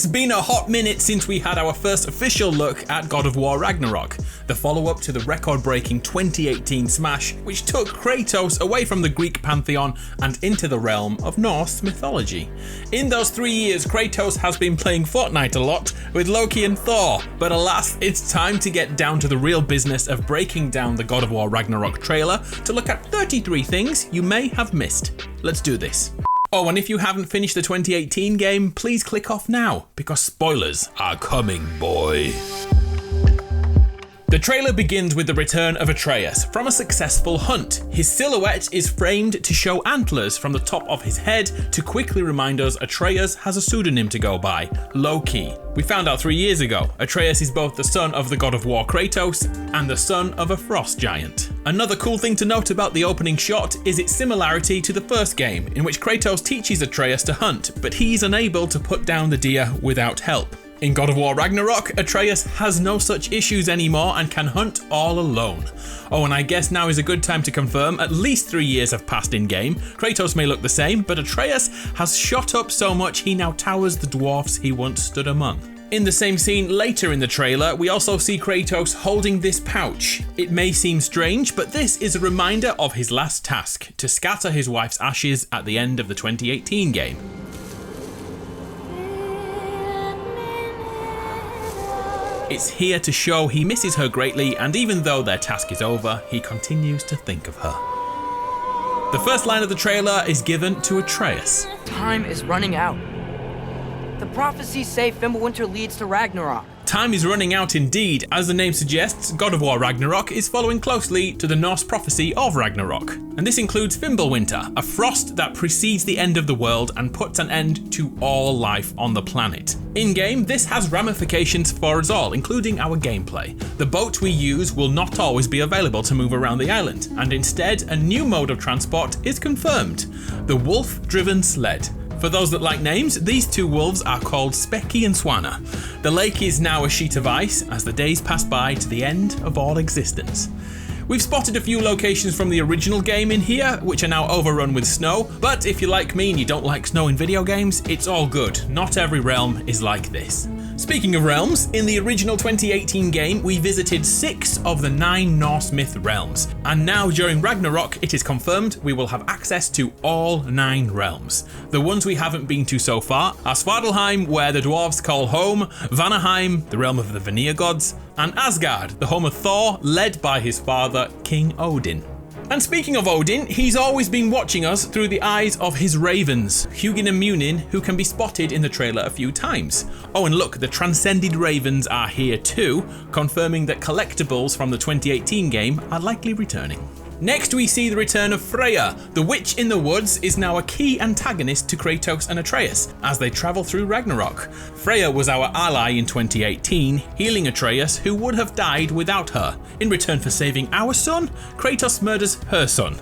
It's been a hot minute since we had our first official look at God of War Ragnarok, the follow-up to the record-breaking 2018 smash, which took Kratos away from the Greek pantheon and into the realm of Norse mythology. In those 3 years, Kratos has been playing Fortnite a lot with Loki and Thor, but alas, it's time to get down to the real business of breaking down the God of War Ragnarok trailer to look at 33 things you may have missed. Let's do this. Oh, and if you haven't finished the 2018 game, please click off now, because spoilers are coming, boy. The trailer begins with the return of Atreus from a successful hunt. His silhouette is framed to show antlers from the top of his head to quickly remind us Atreus has a pseudonym to go by, Loki. We found out 3 years ago, Atreus is both the son of the God of War Kratos and the son of a frost giant. Another cool thing to note about the opening shot is its similarity to the first game, in which Kratos teaches Atreus to hunt, but he's unable to put down the deer without help. In God of War Ragnarok, Atreus has no such issues anymore and can hunt all alone. Oh, and I guess now is a good time to confirm at least 3 years have passed in-game. Kratos may look the same, but Atreus has shot up so much he now towers the dwarfs he once stood among. In the same scene later in the trailer, we also see Kratos holding this pouch. It may seem strange, but this is a reminder of his last task, to scatter his wife's ashes at the end of the 2018 game. It's here to show he misses her greatly, and even though their task is over, he continues to think of her. The first line of the trailer is given to Atreus. Time is running out. The prophecies say Fimbulwinter leads to Ragnarok. Time is running out indeed. As the name suggests, God of War Ragnarok is following closely to the Norse prophecy of Ragnarok. And this includes Fimbulwinter, a frost that precedes the end of the world and puts an end to all life on the planet. In-game, this has ramifications for us all, including our gameplay. The boat we use will not always be available to move around the island, and instead a new mode of transport is confirmed, the wolf-driven sled. For those that like names, these two wolves are called Specky and Swana. The lake is now a sheet of ice as the days pass by to the end of all existence. We've spotted a few locations from the original game in here, which are now overrun with snow, but if you're like me and you don't like snow in video games, it's all good. Not every realm is like this. Speaking of realms, in the original 2018 game, we visited 6 of the 9 Norse myth realms, and now during Ragnarok, it is confirmed we will have access to all 9 realms. The ones we haven't been to so far are Svartalheim, where the dwarves call home, Vanaheim, the realm of the Vanir gods, and Asgard, the home of Thor, led by his father, King Odin. And speaking of Odin, he's always been watching us through the eyes of his ravens, Hugin and Munin, who can be spotted in the trailer a few times. Oh, and look, the transcended ravens are here too, confirming that collectibles from the 2018 game are likely returning. Next we see the return of Freyja. The witch in the woods is now a key antagonist to Kratos and Atreus as they travel through Ragnarok. Freyja was our ally in 2018, healing Atreus, who would have died without her. In return for saving our son, Kratos murders her son.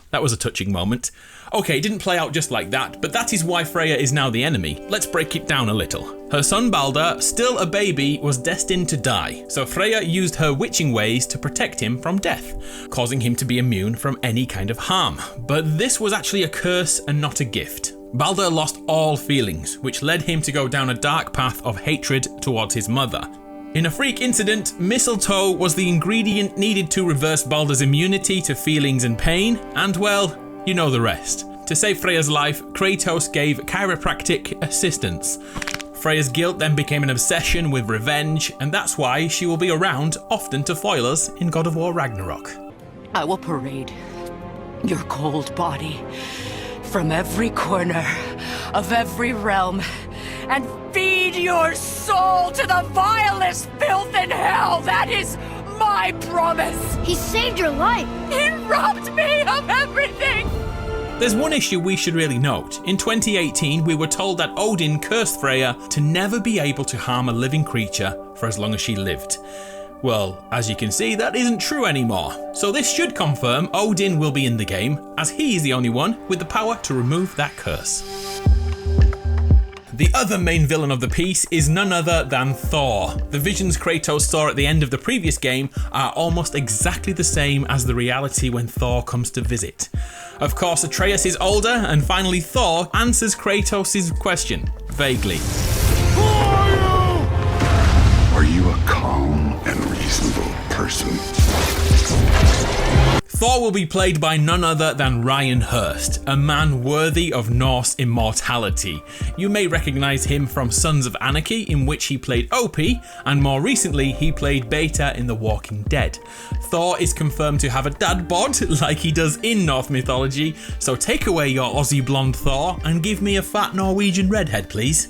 That was a touching moment. Okay, it didn't play out just like that, but that is why Freyja is now the enemy. Let's break it down a little. Her son Balder, still a baby, was destined to die, so Freyja used her witching ways to protect him from death, causing him to be immune from any kind of harm. But this was actually a curse and not a gift. Balder lost all feelings, which led him to go down a dark path of hatred towards his mother. In a freak incident, mistletoe was the ingredient needed to reverse Balder's immunity to feelings and pain, and well, you know the rest. To save Freyja's life, Kratos gave chiropractic assistance. Freyja's guilt then became an obsession with revenge, and that's why she will be around often to foil us in God of War Ragnarok. I will parade your cold body from every corner of every realm and feed your soul to the vilest filth in hell. That is my promise. He saved your life. He robbed me of everything. There's one issue we should really note. In 2018, we were told that Odin cursed Freyja to never be able to harm a living creature for as long as she lived. Well, as you can see, that isn't true anymore. So this should confirm Odin will be in the game, as he is the only one with the power to remove that curse. The other main villain of the piece is none other than Thor. The visions Kratos saw at the end of the previous game are almost exactly the same as the reality when Thor comes to visit. Of course, Atreus is older, and finally Thor answers Kratos' question, vaguely. person. Thor will be played by none other than Ryan Hurst, a man worthy of Norse immortality. You may recognise him from Sons of Anarchy, in which he played Opie, and more recently he played Beta in The Walking Dead. Thor is confirmed to have a dad bod, like he does in Norse mythology, so take away your Aussie blonde Thor and give me a fat Norwegian redhead, please.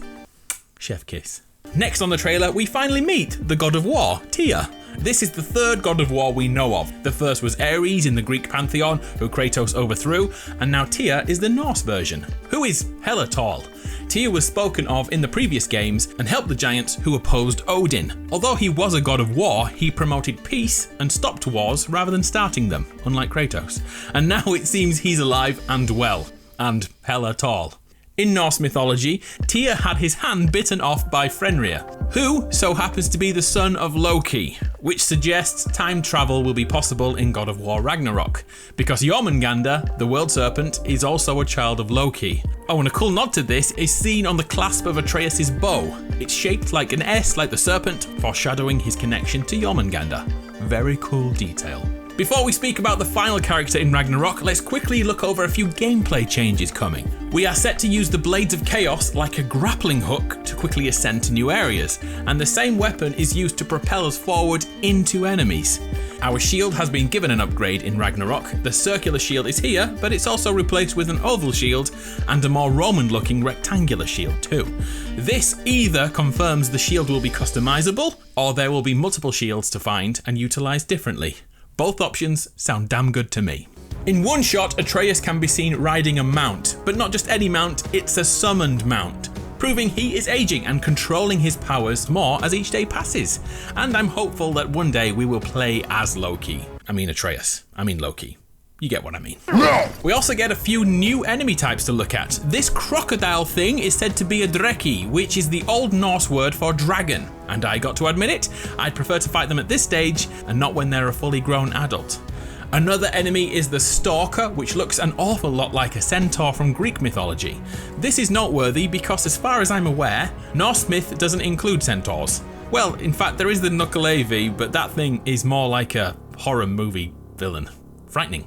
Chef kiss. Next on the trailer, we finally meet the god of war, Tyr. This is the third god of war we know of. The first was Ares in the Greek pantheon, who Kratos overthrew, and now Tyr is the Norse version, who is hella tall. Tyr was spoken of in the previous games and helped the giants who opposed Odin. Although he was a god of war, he promoted peace and stopped wars rather than starting them, unlike Kratos. And now it seems he's alive and well, and hella tall. In Norse mythology, Tyr had his hand bitten off by Freyja, who so happens to be the son of Loki, which suggests time travel will be possible in God of War Ragnarok, because Jormungandr, the world serpent, is also a child of Loki. Oh, and a cool nod to this is seen on the clasp of Atreus' bow. It's shaped like an S like the serpent, foreshadowing his connection to Jormungandr. Very cool detail. Before we speak about the final character in Ragnarok, let's quickly look over a few gameplay changes coming. We are set to use the Blades of Chaos like a grappling hook to quickly ascend to new areas, and the same weapon is used to propel us forward into enemies. Our shield has been given an upgrade in Ragnarok. The circular shield is here, but it's also replaced with an oval shield and a more Roman-looking rectangular shield too. This either confirms the shield will be customizable, or there will be multiple shields to find and utilize differently. Both options sound damn good to me. In one shot, Atreus can be seen riding a mount, but not just any mount, it's a summoned mount, proving he is aging and controlling his powers more as each day passes. And I'm hopeful that one day we will play as Loki. Atreus. Loki. You get what I mean. No! We also get a few new enemy types to look at. This crocodile thing is said to be a dreki, which is the Old Norse word for dragon. And I got to admit it, I'd prefer to fight them at this stage and not when they're a fully grown adult. Another enemy is the Stalker, which looks an awful lot like a centaur from Greek mythology. This is noteworthy because, as far as I'm aware, Norse myth doesn't include centaurs. Well, in fact, there is the Nukkalevi, but that thing is more like a horror movie villain. Frightening.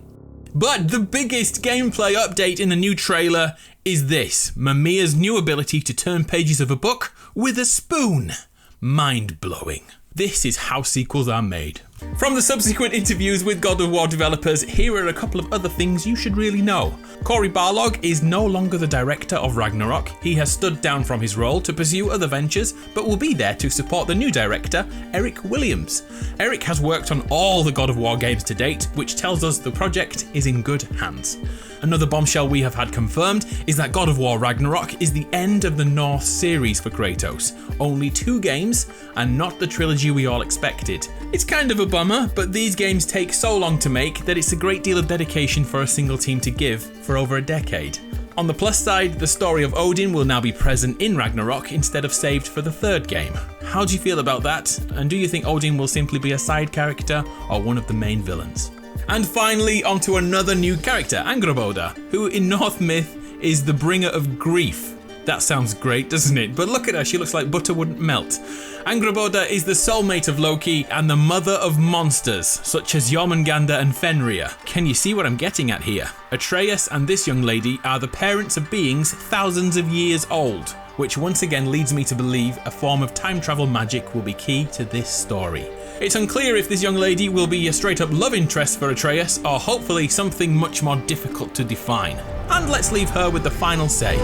But the biggest gameplay update in the new trailer is this: Mimia's new ability to turn pages of a book with a spoon. Mind-blowing. This is how sequels are made. From the subsequent interviews with God of War developers, here are a couple of other things you should really know. Cory Barlog is no longer the director of Ragnarok. He has stood down from his role to pursue other ventures, but will be there to support the new director, Eric Williams. Eric has worked on all the God of War games to date, which tells us the project is in good hands. Another bombshell we have had confirmed is that God of War Ragnarok is the end of the Norse series for Kratos. Only 2 games, and not the trilogy we all expected. It's kind of a bummer, but these games take so long to make that it's a great deal of dedication for a single team to give for over a decade. On the plus side, the story of Odin will now be present in Ragnarok instead of saved for the 3rd game. How do you feel about that? And do you think Odin will simply be a side character or one of the main villains? And finally, onto another new character, Angrboda, who in Norse myth is the bringer of grief. That sounds great, doesn't it? But look at her, she looks like butter wouldn't melt. Angrboda is the soulmate of Loki and the mother of monsters, such as Jormungandr and Fenrir. Can you see what I'm getting at here? Atreus and this young lady are the parents of beings thousands of years old, which once again leads me to believe a form of time travel magic will be key to this story. It's unclear if this young lady will be a straight up love interest for Atreus or hopefully something much more difficult to define. And let's leave her with the final say.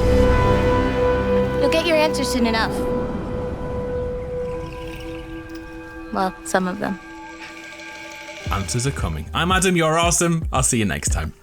You'll get your answer soon enough. Well, some of them. Answers are coming. I'm Adam, you're awesome. I'll see you next time.